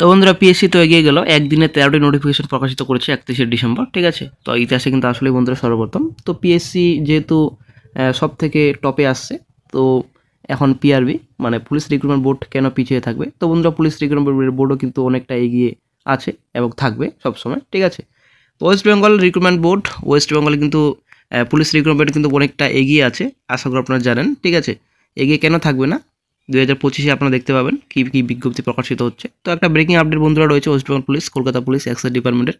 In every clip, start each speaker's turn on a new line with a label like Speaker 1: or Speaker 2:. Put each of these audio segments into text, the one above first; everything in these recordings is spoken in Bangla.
Speaker 1: তো বন্ধুরা পিএসসি তো এগিয়ে গেল, একদিনে 13টি নোটিফিকেশন প্রকাশিত করেছে 31শে ডিসেম্বর, ঠিক আছে। তো ইতিহাসে কিন্তু আসলে বন্ধুরা সর্বপ্রথম। তো পিএসসি যেহেতু সব থেকে টপে আসছে, তো এখন পিআরবি মানে পুলিশ রিক্রুটমেন্ট বোর্ড কেন পিছিয়ে থাকবে। তো বন্ধুরা পুলিশ রিক্রুটমেন্ট বোর্ডও কিন্তু অনেকটা এগিয়ে আছে এবং থাকবে সবসময়, ঠিক আছে। তো West Bengal recruitment board, West বেঙ্গলে কিন্তু পুলিশ রিক্রুটমেন্ট কিন্তু অনেকটা এগিয়ে আছে, আশা করি আপনারা জানেন, ঠিক আছে। এগিয়ে কেন থাকবে না, 2025-এ আপনারা দেখতে পাবেন কী কী বিজ্ঞপ্তি প্রকাশিত হচ্ছে। তো একটা ব্রেকিং আপডেট বন্ধুরা রয়েছে West Bengal police, Kolkata police excise ডিপার্টমেন্টের।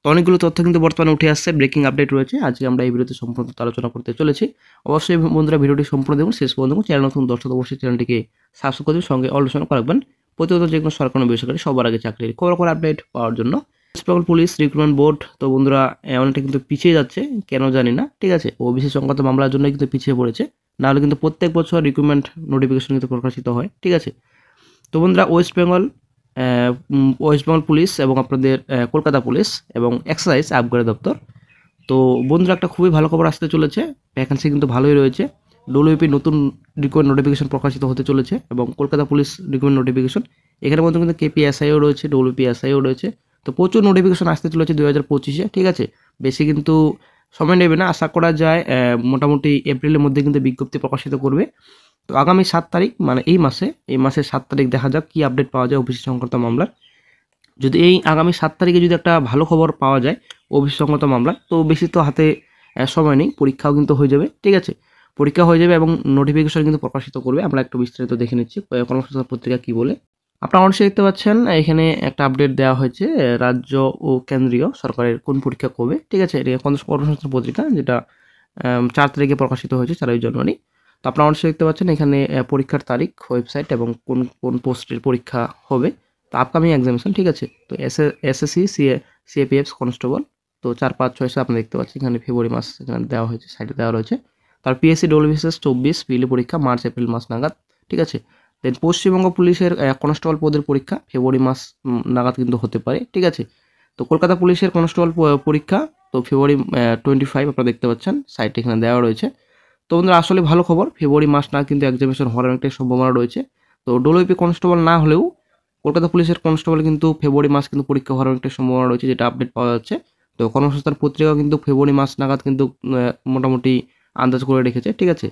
Speaker 1: তো অনেকগুলো তথ্য কিন্তু বর্তমানে উঠে আসছে, ব্রেকিং আপডেট রয়েছে। আজকে আমরা এই ভিডিওতে সম্পূর্ণ আলোচনা করতে চলেছি। অবশ্যই বন্ধুরা ভিডিওটি সম্পূর্ণ দেখুন, শেষ পর্যন্ত দেখুন। চ্যানেল নতুন দর্শক অবশ্যই চ্যানেলটিকে সাবস্ক্রাইব করবেন, সঙ্গে আলোচনা রাখবেন প্রতিনিয়ত যে কোনো সরকারি বেসরকারি সবার আগে চাকরির খবর আপডেট পাওয়ার জন্য। West Bengal police recruitment board তো বন্ধুরা অনেকটা কিন্তু পিছিয়ে যাচ্ছে, কেন জানি না, ঠিক আছে। ওবিসি সংক্রান্ত মামলার জন্য কিন্তু পিছিয়ে পড়েছে, নাহলে কিন্তু প্রত্যেক বছর রিক্রুটমেন্ট নোটিফিকেশন কিন্তু প্রকাশিত হয়, ঠিক আছে। তো বন্ধুরা ওয়েস্ট বেঙ্গল পুলিশ এবং আপনাদের কলকাতা পুলিশ এবং এক্সাইজ আবগারি দপ্তর, তো বন্ধুরা একটা খুবই ভালো খবর আসতে চলেছে। ভ্যাকেন্সি কিন্তু ভালোই রয়েছে। ডব্লিউপি নতুন রিক্রুটমেন্ট নোটিফিকেশন প্রকাশিত হতে চলেছে এবং কলকাতা পুলিশ রিক্রুটমেন্ট নোটিফিকেশন, এখানের মধ্যে কিন্তু কেপিএসআইও রয়েছে, ডব্লিউপিএসআইও রয়েছে। তো প্রচুর নোটিফিকেশন আসতে চলেছে 2025-এ, ঠিক আছে। বেশি কিন্তু সময় নেবে না, আশা করা যায় মোটামুটি এপ্রিলের মধ্যে কিন্তু বিজ্ঞপ্তি প্রকাশিত করবে। তো আগামী 7 তারিখ মানে এই মাসের 7 তারিখ দেখা যাক কী আপডেট পাওয়া যায় ওবিসি সংক্রান্ত মামলার। যদি এই আগামী 7 তারিখে যদি একটা ভালো খবর পাওয়া যায় ওবিসি সংক্রান্ত মামলা, তো বেশি তো হাতে সময় নেই, পরীক্ষাও কিন্তু হয়ে যাবে, ঠিক আছে। পরীক্ষা হয়ে যাবে এবং নোটিফিকেশন কিন্তু প্রকাশিত করবে। আমরা একটু বিস্তারিত দেখে নিচ্ছি কর্মসংস্থান পত্রিকা কী বলে। আপনারা অবশ্যই দেখতে পাচ্ছেন এখানে একটা আপডেট দেওয়া হয়েছে রাজ্য ও কেন্দ্রীয় সরকারের কোন পরীক্ষা কবে, ঠিক আছে। এটা কর্মসংস্থান পত্রিকা, যেটা 4 তারিখে প্রকাশিত হয়েছে, 4 জানুয়ারি। তো আপনারা অবশ্যই দেখতে পাচ্ছেন এখানে পরীক্ষার তারিখ, ওয়েবসাইট এবং কোন কোন পোস্টের পরীক্ষা হবে, তো আপকামিং এক্সামিনেশন, ঠিক আছে। তো এসএসসি সিএপিএফ কনস্টেবল, তো 4, 5, 6 আপনি দেখতে পাচ্ছেন এখানে ফেব্রুয়ারি মাস এখানে দেওয়া হয়েছে, সাইডে দেওয়া রয়েছে। তার পিএসসি ডব্লিউবিসিএস 24 পিএলই পরীক্ষা মার্চ এপ্রিল মাস নাগাদ, ঠিক আছে। দেন পশ্চিমবঙ্গ পুলিশের কনস্টেবল পদের পরীক্ষা ফেব্রুয়ারি মাস নাগাদ কিন্তু হতে পারে, ঠিক আছে। তো কলকাতা পুলিশের কনস্টেবল পরীক্ষা তো ফেব্রুয়ারি 25 আপনারা দেখতে পাচ্ছেন, সাইটে এখানে দেওয়া রয়েছে। তো বন্ধুরা আসলে ভালো খবর, ফেব্রুয়ারি মাস না কিন্তু এক্সামিনেশন হওয়ার অনেকটাই সম্ভাবনা রয়েছে। তো ডব্লিউপি কনস্টেবল না হলেও কলকাতা পুলিশের কনস্টেবল কিন্তু ফেব্রুয়ারি মাস কিন্তু পরীক্ষা হওয়ার অনেকটাই সম্ভাবনা রয়েছে, যেটা আপডেট পাওয়া যাচ্ছে। তো কর্মসংস্থান পত্রিকাও কিন্তু ফেব্রুয়ারি মাস নাগাদ কিন্তু মোটামুটি আন্দাজ করে রেখেছে, ঠিক আছে।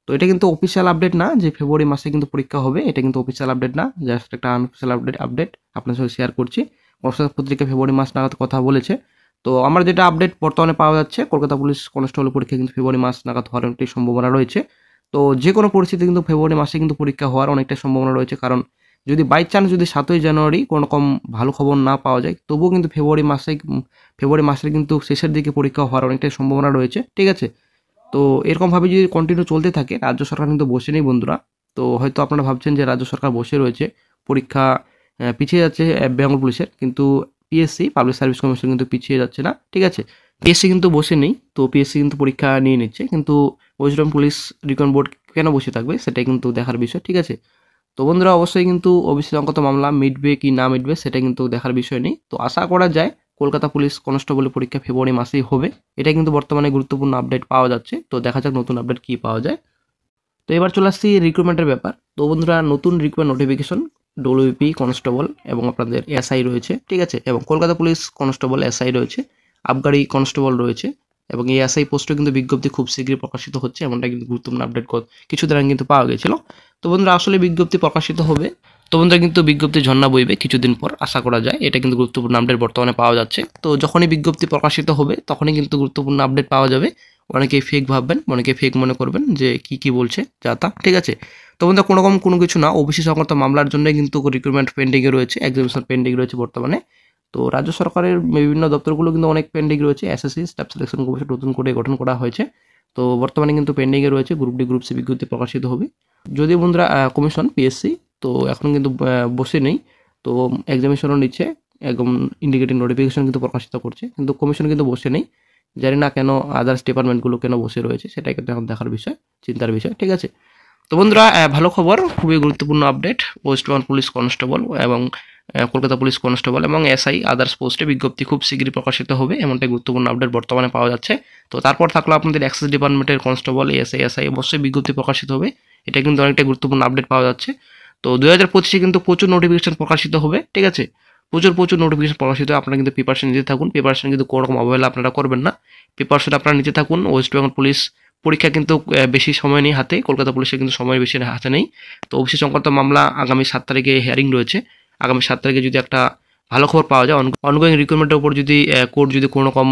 Speaker 1: তো এটা কিন্তু অফিসিয়াল আপডেট না যে ফেব্রুয়ারি মাসে কিন্তু পরীক্ষা হবে, এটা কিন্তু অফিসিয়াল আপডেট না, জাস্ট একটা আনঅফিসিয়াল আপডেট আপনার সাথে শেয়ার করছি। কর্মসংস্থান পত্রিকা ফেব্রুয়ারি মাস নাগাদ কথা বলেছে। তো আমার যেটা আপডেট বর্তমানে পাওয়া যাচ্ছে, কলকাতা পুলিশ কনস্টেবল পরীক্ষা কিন্তু ফেব্রুয়ারি মাস নাগাদ হওয়ার অনেকটাই সম্ভাবনা রয়েছে। তো যে কোনো পরিস্থিতি কিন্তু ফেব্রুয়ারি মাসে কিন্তু পরীক্ষা হওয়ার অনেকটাই সম্ভাবনা রয়েছে, কারণ যদি বাই চান্স যদি 7ই জানুয়ারি কোনো রকম ভালো খবর না পাওয়া যায়, তবুও কিন্তু ফেব্রুয়ারি মাসের কিন্তু শেষের দিকে পরীক্ষা হওয়ার অনেকটাই সম্ভাবনা রয়েছে, ঠিক আছে। তো এরকমভাবে যদি কন্টিনিউ চলতে থাকে, রাজ্য সরকার কিন্তু বসে নেই বন্ধুরা। তো হয়তো আপনারা ভাবছেন যে রাজ্য সরকার বসে রয়েছে, পরীক্ষা পিছিয়ে যাচ্ছে বেঙ্গল পুলিশের, কিন্তু পিএসসি পাবলিক সার্ভিস কমিশন কিন্তু পিছিয়ে যাচ্ছে না, ঠিক আছে। পিএসসি কিন্তু বসে নেই, তো পিএসসি কিন্তু পরীক্ষা নিয়ে নিচ্ছে, কিন্তু West Bengal police recruitment board কেন বসে থাকবে সেটাই কিন্তু দেখার বিষয়, ঠিক আছে। তো বন্ধুরা অবশ্যই কিন্তু ওবিসি সংক্রান্ত মামলা মিটবে কি না মিটবে সেটা কিন্তু দেখার বিষয় নেই। তো আশা করা যায় কলকাতা পুলিশ কনস্টেবলের পরীক্ষা ফেব্রুয়ারি মাসেই হবে, এটা কিন্তু বর্তমানে গুরুত্বপূর্ণ আপডেট পাওয়া যাচ্ছে। তো দেখা যাক নতুন আপডেট কী পাওয়া যায়। তো এবার চলে আসছি রিক্রুটমেন্টের ব্যাপার। তো বন্ধুরা নতুন রিক্রুটমেন্ট নোটিফিকেশন ডব্লিউপি কনস্টেবল এবং আপনাদের এসআই রয়েছে, ঠিক আছে, এবং কলকাতা পুলিশ কনস্টেবল এসআই রয়েছে, আবগারি কনস্টেবল রয়েছে, এবং এই এসআই পোস্টে কিন্তু বিজ্ঞপ্তি খুব শীঘ্রই প্রকাশিত হচ্ছে, এমনটা কিন্তু গুরুত্বপূর্ণ আপডেট কিছুদিন আগে কিন্তু পাওয়া গেছিল। তো বন্ধুরা আসলে বিজ্ঞপ্তি প্রকাশিত হবে, তো বন্ধুরা কিন্তু বিজ্ঞপ্তি ঝর্ণা বইবে কিছুদিন পর, আশা করা যায়। এটা কিন্তু গুরুত্বপূর্ণ আপডেট বর্তমানে পাওয়া যাচ্ছে। তো যখনই বিজ্ঞপ্তি প্রকাশিত হবে তখনই কিন্তু গুরুত্বপূর্ণ আপডেট পাওয়া যাবে। অনেকেই ফেক ভাববেন, অনেকে ফেক মনে করবেন যে কি বলছে যা তা, ঠিক আছে। তো বন্ধুরা কোনো কিছু না, ওবিসি সংক্রান্ত মামলার জন্য কিন্তু রিক্রুটমেন্ট পেন্ডিংয়ে রয়েছে, এক্সামিনেশন পেন্ডিং রয়েছে বর্তমানে। তো রাজ্য সরকারের বিভিন্ন দপ্তরগুলো কিন্তু অনেক পেন্ডিং রয়েছে, এসএসসি স্টাফ সিলেকশন কমিশন নতুন করে গঠন করা হয়েছে, তো বর্তমানে কিন্তু পেন্ডিংয়ে রয়েছে। গ্রুপ ডি গ্রুপ সি বিজ্ঞপ্তি প্রকাশিত হবে। যদিও বন্ধুরা কমিশন পিএসসি তো এখন কিন্তু বসে নেই, তো এক্সামিনেশনও নিচ্ছে, একদম ইন্ডিকেটিং নোটিফিকেশন কিন্তু প্রকাশিত করছে, কিন্তু কমিশন কিন্তু বসে নেই। জানি না কেন আদার্স ডিপার্টমেন্টগুলো কেন বসে রয়েছে, সেটাই কিন্তু এখন দেখার বিষয়, চিন্তার বিষয়, ঠিক আছে। তো বন্ধুরা ভালো খবর, খুবই গুরুত্বপূর্ণ update, West Bengal police constable এবং কলকাতা পুলিশ কনস্টেবল এবং এসআই আদার্স পোস্টে বিজ্ঞপ্তি খুব শীঘ্রই প্রকাশিত হবে, এমনটাই গুরুত্বপূর্ণ আপডেট বর্তমানে পাওয়া যাচ্ছে। তো তারপর থাকলো আপনাদের এক্সাইজ ডিপার্টমেন্টের কনস্টেবল এসআই অবশ্যই বিজ্ঞপ্তি প্রকাশিত হবে, এটা কিন্তু অনেকটা গুরুত্বপূর্ণ আপডেট পাওয়া যাচ্ছে। তো 2025-এ কিন্তু প্রচুর নোটিফিকেশন প্রকাশিত হবে, ঠিক আছে। প্রচুর নোটিফিকেশন প্রকাশিত হয়। আপনারা কিন্তু প্রিপারেশন নিতে থাকুন। প্রিপারেশন কিন্তু কোনো রকম অবহেলা আপনারা করবেন না। প্রিপারেশন আপনারা নিতে থাকুন। ওয়েস্ট বেঙ্গল পুলিশ পরীক্ষা কিন্তু বেশি সময় নেই হাতে, কলকাতা পুলিশের কিন্তু সময় বেশি হাতে নেই। তো ওবিসি সংক্রান্ত মামলা আগামী 7 তারিখে হিয়ারিং রয়েছে। আগামী 7 তারিখে যদি একটা ভালো খবর পাওয়া যায়, অনগোয়িং রিক্রুটমেন্টের উপর যদি কোর্ট যদি কোনো রকম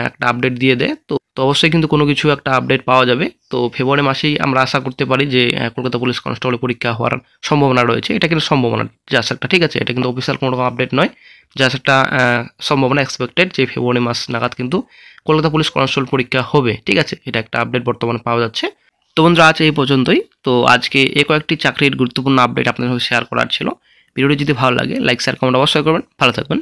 Speaker 1: একটা আপডেট দিয়ে দেয়, তো অবশ্যই কিন্তু কোনো কিছু একটা আপডেট পাওয়া যাবে। তো ফেব্রুয়ারি মাসেই আমরা আশা করতে পারি যে কলকাতা পুলিশ কনস্টেবল পরীক্ষা হওয়ার সম্ভাবনা রয়েছে। এটা কিন্তু সম্ভাবনা জাস্ট একটা, ঠিক আছে, এটা কিন্তু অফিসিয়াল কোনো রকম আপডেট নয়, জাস্ট একটা সম্ভাবনা এক্সপেক্টেড যে ফেব্রুয়ারি মাস নাগাদ কিন্তু কলকাতা পুলিশ কনস্টেবল পরীক্ষা হবে, ঠিক আছে। এটা একটা আপডেট বর্তমানে পাওয়া যাচ্ছে। তো বন্ধুরা আজ এই পর্যন্তই। তো আজকে কয়েকটি চাকরির গুরুত্বপূর্ণ আপডেট আপনাদের সাথে শেয়ার করার ছিল। ভিডিওটি যদি ভালো লাগে লাইক শেয়ার কমেন্ট অবশ্যই করবেন। ভালো থাকবেন।